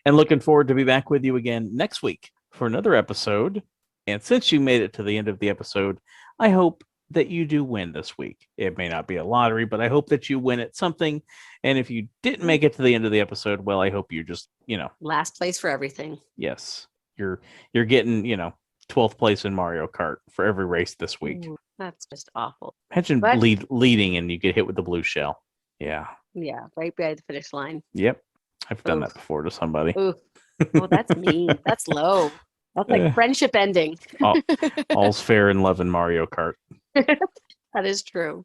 A: And looking forward to be back with you again next week for another episode. And since you made it to the end of the episode, I hope that you do win this week. It may not be a lottery, but I hope that you win at something. And if you didn't make it to the end of the episode, well, I hope you just,
B: Last place for everything.
A: yes, you're getting, 12th place in Mario Kart for every race this week.
B: Ooh, that's just awful.
A: Imagine
B: But-
A: leading and you get hit with the blue shell. Yeah.
B: Yeah, right by the finish line.
A: Yep. I've done
B: Oof.
A: that before to somebody.
B: Ooh, oh, that's mean. That's low. That's like friendship ending.
A: All's fair in love in Mario Kart.
B: That is true.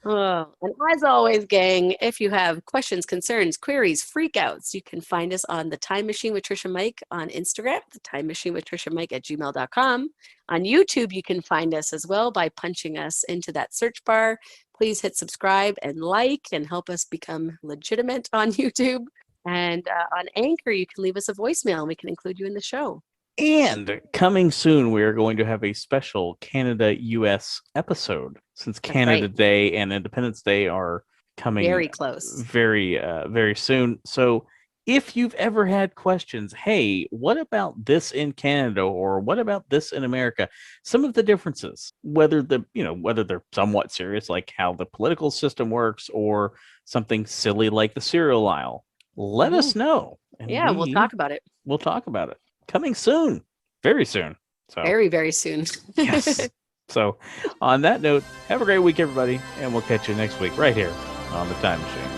B: Oh, and as always, gang, if you have questions, concerns, queries, freakouts, you can find us on the Time Machine with Trisha Mike on Instagram, the Time Machine with Trisha Mike at gmail.com. On YouTube, you can find us as well by punching us into that search bar. Please hit subscribe and like and help us become legitimate on YouTube. And on Anchor, you can leave us a voicemail and we can include you in the show.
A: And coming soon, we are going to have a special Canada-US episode since Canada
B: right.
A: Day and Independence Day are coming
B: Very close.
A: very, very soon. So if you've ever had questions, hey, what about this in Canada or what about this in America? Some of the differences, whether they're somewhat serious, like how the political system works, or something silly like the cereal aisle, let us know. And
B: Yeah, we'll talk about it.
A: We'll talk about it. Coming soon, very soon. So
B: Very, very soon.
A: yes. So on that note, have a great week, everybody, and we'll catch you next week right here on the Time Machine.